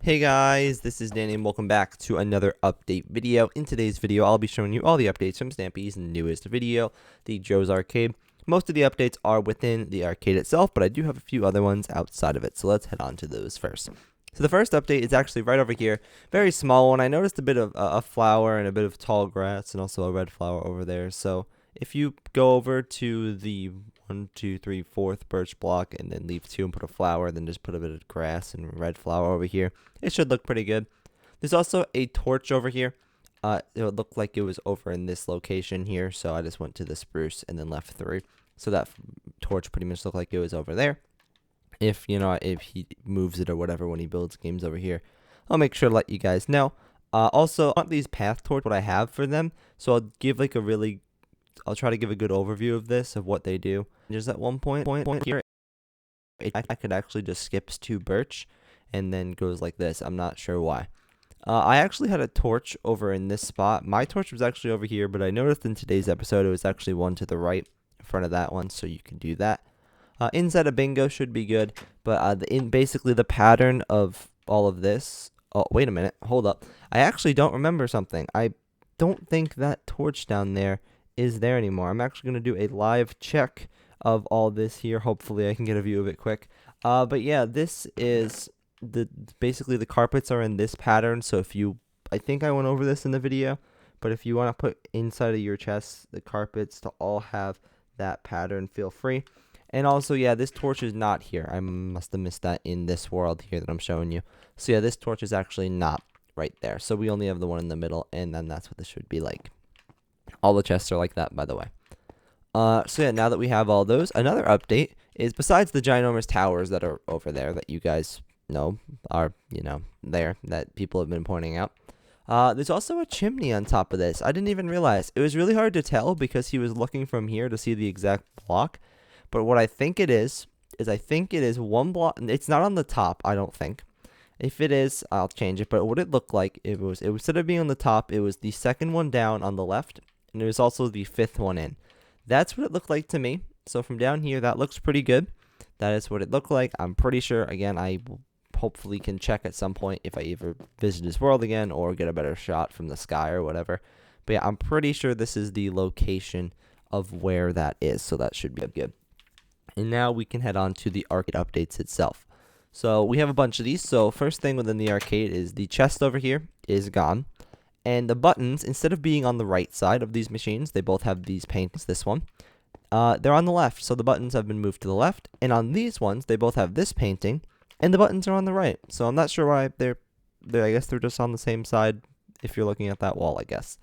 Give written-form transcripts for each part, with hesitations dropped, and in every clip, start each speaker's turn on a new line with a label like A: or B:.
A: Hey guys, this is Danny and welcome back to another update video. In today's video, I'll be showing you all the updates from Stampy's newest video, the Joe's Arcade. Most of the updates are within the arcade itself, but I do have a few other ones outside of it, so let's head on to those first. So the first update is actually right over here, very small one. I noticed a bit of a flower and a bit of tall grass and also a red flower over there. So if you go over to the 1, 2, 3, 4th birch block and then leave 2 and put a flower, then just put a bit of grass and red flower over here, it should look pretty good. There's also a torch over here. It would look like it was over in this location here, so I just went to the spruce and then left 3. So that torch pretty much looked like it was over there. If he moves it or whatever when he builds games over here, I'll make sure to let you guys know. Also, on these path torch, what I have for them, so I'll try to give a good overview of this, of what they do. Just at one point here, I could actually just skips to birch and then goes like this. I'm not sure why. I actually had a torch over in this spot. My torch was actually over here, but I noticed in today's episode it was actually one to the right in front of that one, so you can do that. Inside a bingo should be good, but basically the pattern of all of this. Oh, wait a minute. Hold up. I actually don't remember something. I don't think that torch down there is there anymore. I'm actually going to do a live check of all this here. Hopefully I can get a view of it quick. But yeah, this is basically the carpets are in this pattern. So I think I went over this in the video, but if you want to put inside of your chest the carpets to all have that pattern, feel free. And also, yeah, this torch is not here. I must have missed that in this world here that I'm showing you. So yeah, this torch is actually not right there. So we only have the one in the middle, and then that's what this should be like. All the chests are like that, by the way. So yeah, now that we have all those, another update is besides the ginormous towers that are over there that you guys know are, there, that people have been pointing out. There's also a chimney on top of this. I didn't even realize. It was really hard to tell because he was looking from here to see the exact block. But what I think it is I think it is one block. It's not on the top, I don't think. If it is, I'll change it. But what it looked like, it was instead of being on the top, it was the second one down on the left. And it was also the 5th one in. That's what it looked like to me. So from down here, that looks pretty good. That is what it looked like. I'm pretty sure, again, I hopefully can check at some point if I ever visit this world again or get a better shot from the sky or whatever. But yeah, I'm pretty sure this is the location of where that is. So that should be good. And now we can head on to the arcade updates itself. So we have a bunch of these. So first thing within the arcade is the chest over here is gone. And the buttons, instead of being on the right side of these machines, they both have these paints, this one. They're on the left, so the buttons have been moved to the left. And on these ones, they both have this painting, and the buttons are on the right. So I'm not sure why I guess they're just on the same side if you're looking at that wall, I guess.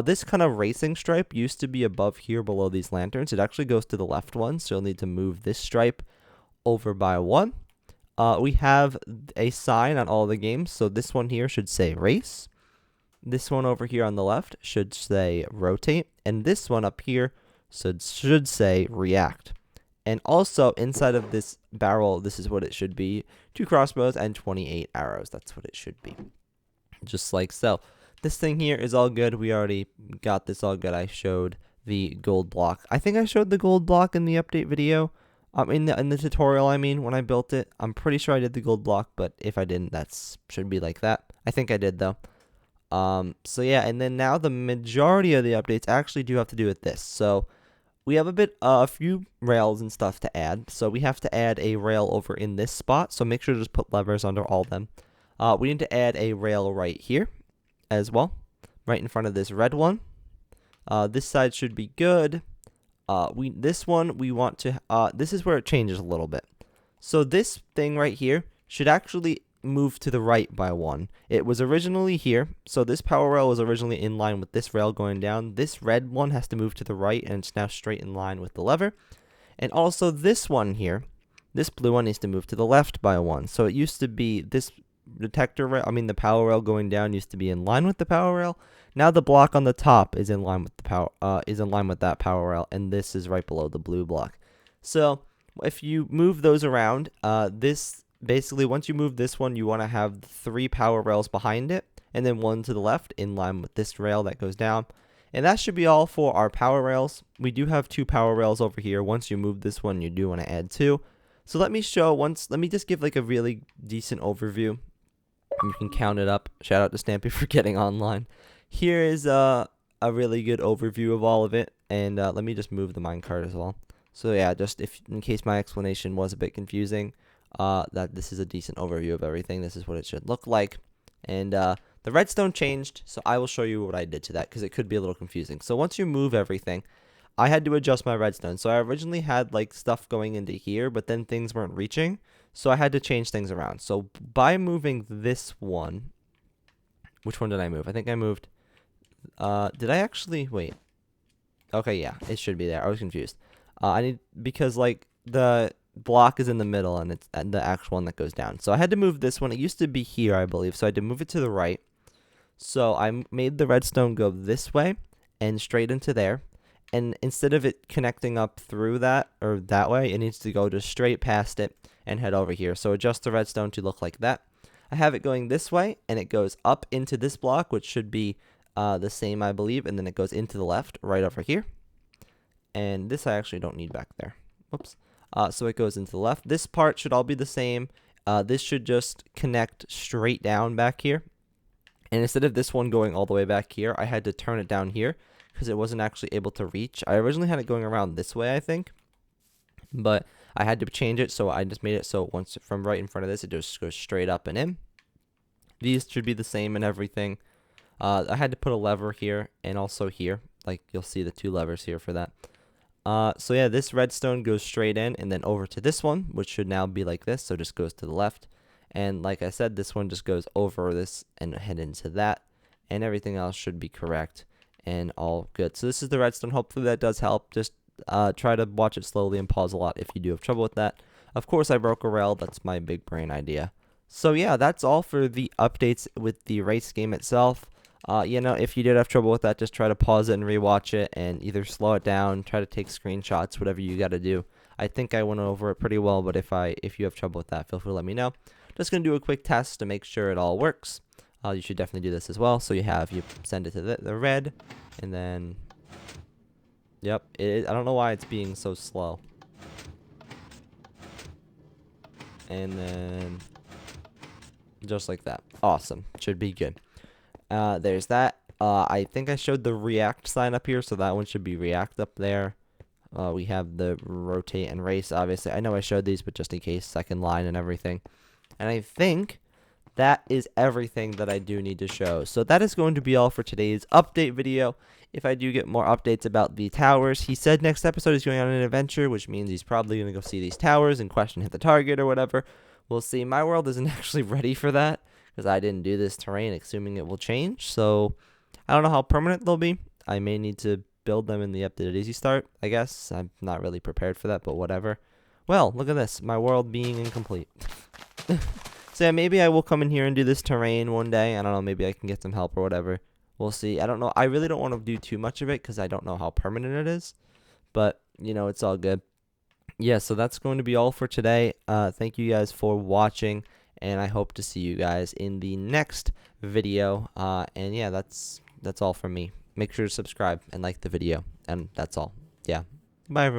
A: This kind of racing stripe used to be above here below these lanterns. It actually goes to the left one, so you'll need to move this stripe over by 1. We have a sign on all the games, so this one here should say race. This one over here on the left should say rotate, and this one up here should say react. And also inside of this barrel, this is what it should be: 2 crossbows and 28 arrows. That's what it should be, just like so. This thing here is all good. We already got this all good. I showed the gold block. I think I showed the gold block in the update video. In the tutorial, I mean, when I built it. I'm pretty sure I did the gold block, but if I didn't, that should be like that. I think I did though. So yeah, and then now the majority of the updates actually do have to do with this. So we have a few rails and stuff to add. So we have to add a rail over in this spot. So make sure to just put levers under all of them. We need to add a rail right here as well, right in front of this red one. This side should be good. This one we want to, this is where it changes a little bit. So this thing right here should actually move to the right by 1. It was originally here, so this power rail was originally in line with this rail going down. This red one has to move to the right, and it's now straight in line with the lever. And also this one here, this blue one needs to move to the left by 1. So it used to be this detector rail, the power rail going down used to be in line with the power rail. Now the block on the top is in line with that power rail, and this is right below the blue block. So if you move those around, basically, once you move this one, you want to have 3 power rails behind it, and then 1 to the left in line with this rail that goes down. And that should be all for our power rails. We do have 2 power rails over here. Once you move this one, you do want to add 2. So let me just give like a really decent overview You can count it up. Shout out to Stampy for getting online. Here is a really good overview of all of it. And let me just move the minecart as well. So yeah, just if in case my explanation was a bit confusing, that this is a decent overview of everything. This is what it should look like. And the redstone changed, so I will show you what I did to that because it could be a little confusing. So once you move everything, I had to adjust my redstone. So I originally had like stuff going into here, but then things weren't reaching. So I had to change things around. So by moving this one, which one did I move? I think I moved, did I actually, wait. Okay, yeah, it should be there. I was confused. Because like the block is in the middle and it's the actual one that goes down. So I had to move this one. It used to be here, I believe. So I had to move it to the right. So I made the redstone go this way and straight into there. And instead of it connecting up through that or that way, it needs to go just straight past it and head over here. So adjust the redstone to look like that. I have it going this way and it goes up into this block, which should be the same, I believe. And then it goes into the left right over here. And this I actually don't need back there. Whoops. So it goes into the left. This part should all be the same. This should just connect straight down back here. And instead of this one going all the way back here, I had to turn it down here because it wasn't actually able to reach. I originally had it going around this way, I think. But I had to change it, so I just made it so once from right in front of this, it just goes straight up and in. These should be the same and everything. I had to put a lever here and also here. Like, you'll see the two levers here for that. So yeah, this redstone goes straight in and then over to this one, which should now be like this. So just goes to the left. And like I said, this one just goes over this and head into that. And everything else should be correct and all good. So this is the redstone. Hopefully that does help. Just try to watch it slowly and pause a lot if you do have trouble with that. Of course, I broke a rail. That's my big brain idea. So yeah, that's all for the updates with the race game itself. You know, if you did have trouble with that, just try to pause it and rewatch it and either slow it down, try to take screenshots, whatever you got to do. I think I went over it pretty well, but if you have trouble with that, feel free to let me know. Just going to do a quick test to make sure it all works. You should definitely do this as well. So you send it to the red, and then, yep, I don't know why it's being so slow. And then, just like that. Awesome. Should be good. There's that. I think I showed the react sign up here, so that one should be react up there. We have the rotate and race, obviously. I know I showed these, but just in case, second line and everything. And I think that is everything that I do need to show. So that is going to be all for today's update video. If I do get more updates about the towers, he said next episode he's going on an adventure, which means he's probably going to go see these towers and question hit the target or whatever. We'll see. My world isn't actually ready for that because I didn't do this terrain, assuming it will change. So I don't know how permanent they'll be. I may need to build them in the updated easy start, I guess. I'm not really prepared for that, but whatever. Well, look at this. My world being incomplete. So yeah, maybe I will come in here and do this terrain one day. I don't know. Maybe I can get some help or whatever. We'll see. I don't know. I really don't want to do too much of it because I don't know how permanent it is. But, you know, it's all good. Yeah, so that's going to be all for today. Thank you guys for watching. And I hope to see you guys in the next video. And yeah, that's all from me. Make sure to subscribe and like the video. And that's all. Yeah. Bye, everyone.